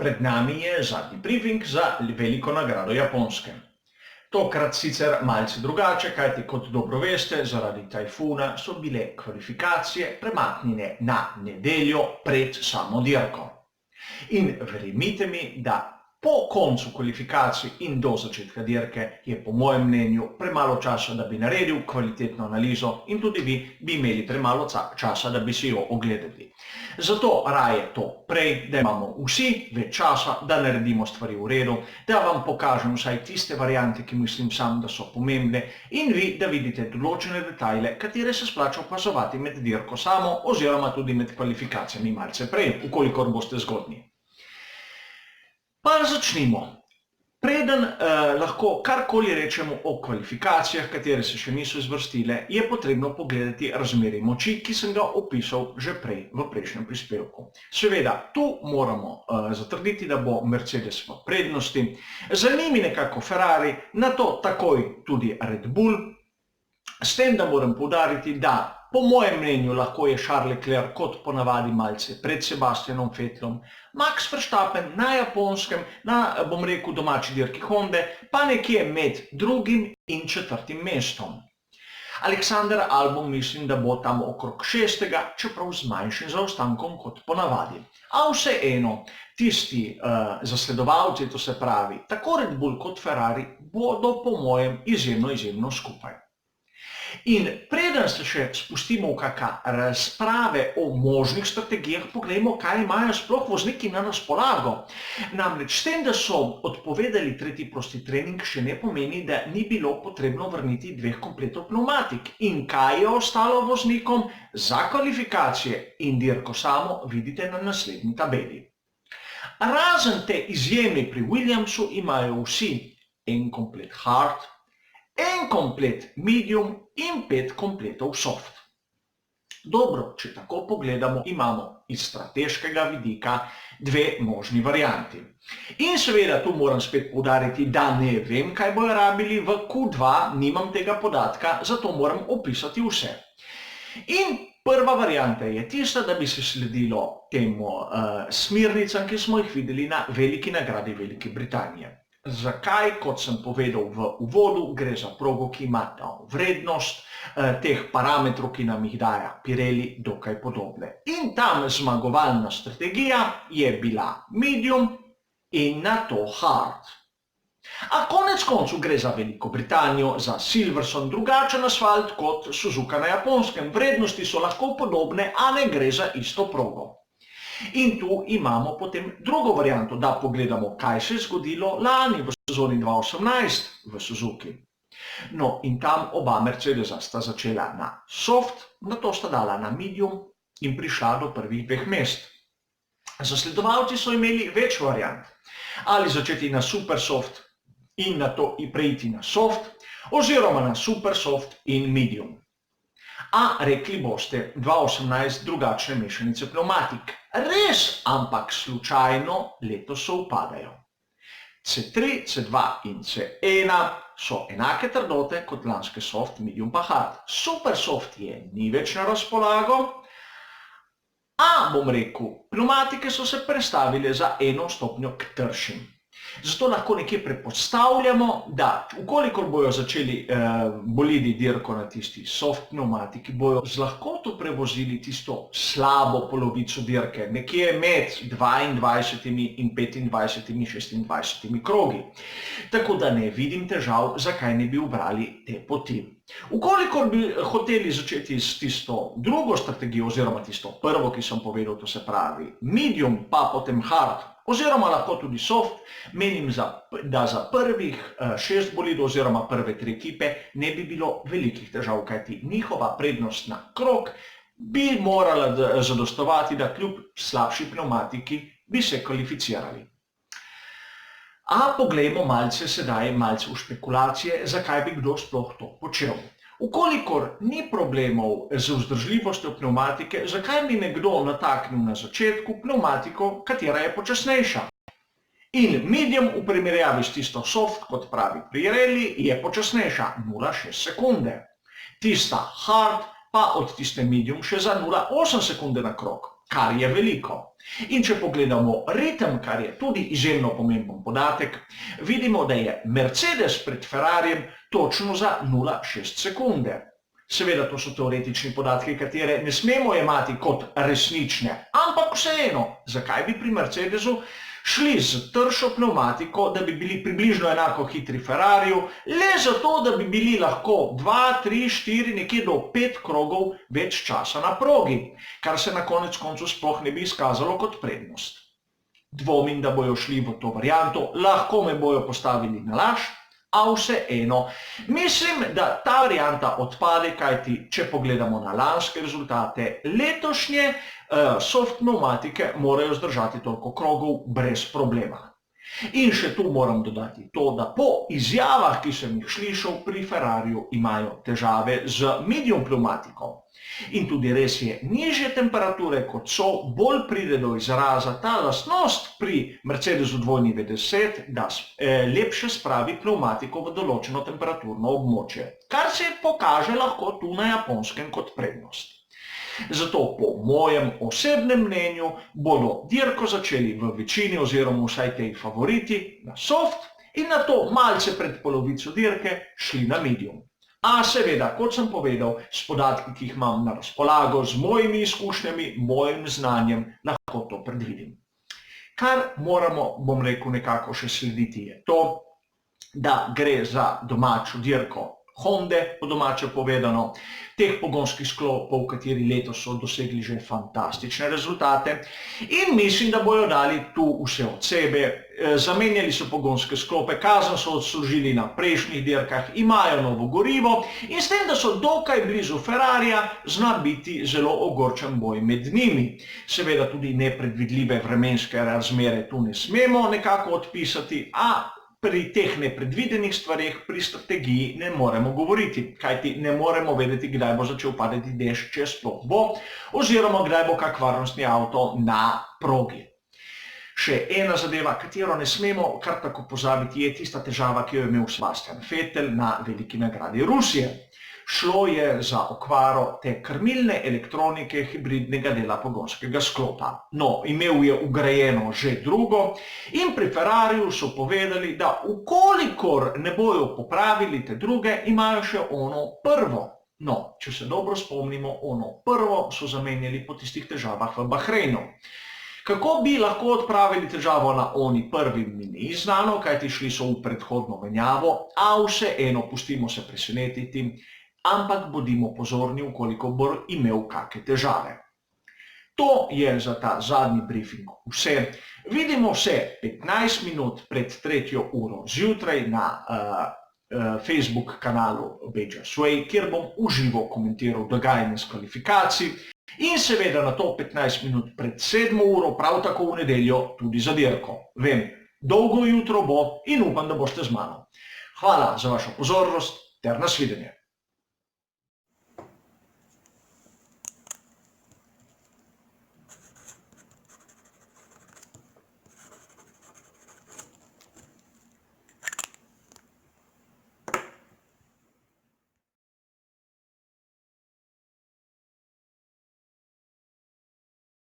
pred nami je zadnji briefing za veliko nagrado Japonske. Tokrat sicer malce drugače, kajti kot dobro veste, zaradi tajfuna so bile kvalifikacije premaknjene na nedeljo pred samo dirko. In verjemite mi, da po koncu kvalifikacij in do začetka dirke je po mojem mnenju premalo časa, da bi naredil kvalitetno analizo in tudi vi bi imeli premalo časa, da bi si jo ogledali. Zato raje to prej, da imamo vsi več časa, da naredimo stvari v redu, da vam pokažem vsaj tiste variante, ki mislim sam, da so pomembne in vi, da vidite določene detajle, katere se splača opazovati med dirko samo oziroma tudi med kvalifikacijami malce prej, ukolikor boste zgodni. Pa začnimo. Preden lahko karkoli rečemo o kvalifikacijah, katere se še niso izvrstile, je potrebno pogledati razmerje moči, ki sem ga opisal že prej v prejšnjem prispevku. Seveda, tu moramo zatrditi, da bo Mercedes v prednosti, za njimi nekako Ferrari, nato takoj tudi Red Bull, s tem, da moram poudariti, da po mojem mnenju lahko je Charles Leclerc kot ponavadi malce pred Sebastianom Vettelom, Max Verstappen na Japonskem, na, bom rekel, domači dirki Honde, pa nekje med drugim in četrtim mestom. Alexander Albon mislim, da bo tam okrog 6., čeprav z manjšim zaostankom kot ponavadi. A vseeno, tisti zasledovalci, to se pravi, tako Red Bull kot Ferrari, bodo po mojem izjemno skupaj. In preden se še spustimo v kakšne razprave o možnih strategijah, poglejmo, kaj imajo sploh vozniki na razpolago. Namreč s tem, da so odpovedali tretji prosti trening, še ne pomeni, da ni bilo potrebno vrniti 2 kompletov pneumatik. In kaj je ostalo voznikom? Za kvalifikacije in dirko samo vidite na naslednji tabeli. Razen te izjeme pri Williamsu imajo vsi en komplet hard, en komplet medium in 5 kompletov soft. Dobro, če tako pogledamo, imamo iz strateškega vidika 2 možni varianti. In seveda tu moram spet poudariti, da ne vem, kaj bojo rabili v Q2, nimam tega podatka, zato moram opisati vse. In prva varianta je tista, da bi se sledilo temu smernicam, ki smo jih videli na veliki nagradi Velike Britanije. Zakaj? Kot sem povedal v uvodu, gre za progo, ki ima vrednost teh parametrov, ki nam jih daje Pirelli, dokaj podobne. In tam zmagovalna strategija je bila medium in nato hard. A konec koncu gre za Veliko Britanijo, za Silverstone, drugačen asfalt kot Suzuka na Japonskem. Vrednosti so lahko podobne, a ne gre za isto progo. In tu imamo potem drugo varianto, da pogledamo, kaj se je zgodilo lani v sezoni 2018 v Suzuki. No, in tam oba Mercedesa sta začela na soft, nato sta dala na medium in prišla do prvih 2 mest. Zasledovalci so imeli več variant. Ali začeti na super soft in nato preiti na soft, oziroma na super soft in medium. A rekli boste, 2018 drugačne mešanice pneumatik. Res, ampak slučajno letos so upadajo. C3, C2 in C1 so enake trdote kot lanske soft, medium pa hard. Super soft je ni več na razpolago, a bom rekel, pneumatike so se prestavile za 1 stopnjo k tršim. Zato lahko nekje predpostavljamo, da ukolikor bojo začeli bolidi dirko na tisti soft pneumatiki, bojo z lahkoto prevozili tisto slabo polovico dirke, nekje med 22 in 25, 26 krogi. Tako da ne vidim težav, zakaj ne bi ubrali te poti. Ukolikor bi hoteli začeti s tisto drugo strategijo, oziroma tisto prvo, ki sem povedal, to se pravi medium, pa potem hard, oziroma lahko tudi soft, menim, da za prvih 6 bolidov oziroma prve 3 ekipe ne bi bilo velikih težav, kajti njihova prednost na krog bi morala zadostovati, da kljub slabši pneumatiki bi se kvalificirali. A poglejmo malce sedaj, malce v špekulacije, zakaj bi kdo sploh to počel. Ukolikor ni problemov z vzdržljivostjo pneumatike, zakaj bi nekdo nataknil na začetku pneumatiko, katera je počasnejša? In medium v primerjavi s tisto soft, kot pravi Pirelli, je počasnejša 0,6 sekunde. Tista hard pa od tiste medium še za 0,8 sekunde na krog. kar je veliko. In če pogledamo ritem, kar je tudi izjemno pomemben podatek, vidimo, da je Mercedes pred Ferrarijem točno za 0,6 sekunde. Seveda, to so teoretični podatki, katere ne smemo jemati kot resnične, ampak vseeno, zakaj bi pri Mercedesu šli z tršo pnevmatiko, da bi bili približno enako hitri Ferrariju, le zato, da bi bili lahko 2, 3, 4, nekje do 5 krogov več časa na progi, kar se na konec koncu sploh ne bi izkazalo kot prednost. Dvomim, da bojo šli v to varianto, lahko me bojo postavili na laž, a vseeno. Mislim, da ta varianta odpade, kajti če pogledamo na lanske rezultate, letošnje soft pnevmatike morajo zdržati toliko krogov brez problema. In še tu moram dodati to, da po izjavah, ki sem jih slišal, pri Ferrariju imajo težave z medium pnevmatiko. In tudi res je, nižje temperature kot so, bolj pride do izraza ta lastnost pri Mercedesu 290, da lepše spravi pnevmatiko v določeno temperaturno območje, kar se pokaže lahko tu na Japonskem kot prednost. Zato po mojem osebnem mnenju bodo dirko začeli v večini oziroma vsaj tej favoriti na soft in nato malce pred polovico dirke šli na medium. A seveda, kot sem povedal, s podatki, ki jih imam na razpolago, z mojimi izkušnjami, mojim znanjem, lahko to predvidim. Kar moramo, bom rekel, nekako še slediti je to, da gre za domačo dirko Honde, po domače povedano, teh pogonskih sklopov, kateri letos so dosegli že fantastične rezultate in mislim, da bojo dali tu vse od sebe. Zamenjali so pogonske sklope, kazen so odslužili na prejšnjih dirkah, imajo novo gorivo in s tem, da so dokaj blizu Ferrarija, zna biti zelo ogorčen boj med njimi. Seveda tudi nepredvidljive vremenske razmere tu ne smemo nekako odpisati, a pri teh nepredvidenih stvareh pri strategiji ne moremo govoriti, kajti ne moremo vedeti, kdaj bo začel padati dež, če sploh bo, oziroma kdaj bo kak varnostni avto na progi. Še ena zadeva, katero ne smemo kar tako pozabiti, je tista težava, ki jo je imel Sebastian Vettel na veliki nagradi Rusije. Šlo je za okvaro te krmilne elektronike hibridnega dela pogonskega sklopa. No, imel je vgrajeno že drugo in pri Ferrariju so povedali, da ukolikor ne bojo popravili te druge, imajo še ono prvo. No, če se dobro spomnimo, ono prvo so zamenjali po tistih težavah v Bahreinu. Kako bi lahko odpravili težavo na oni prvi, mi ni znano, kajti šli so v predhodno menjavo, a vseeno pustimo se presenetiti, ampak bodimo pozorni, ukoliko bo imel kakšne težave. To je za ta zadnji briefing vse. Vidimo se 15 minut pred 3. uro zjutraj na Facebook kanalu Beggars Way, kjer bom v živo komentiral dogajanje s kvalifikacij in seveda na to 15 minut pred 7. uro, prav tako v nedeljo, tudi za dirko. Vem, dolgo jutro bo in upam, da boste z mano. Hvala za vašo pozornost ter nasvidenje.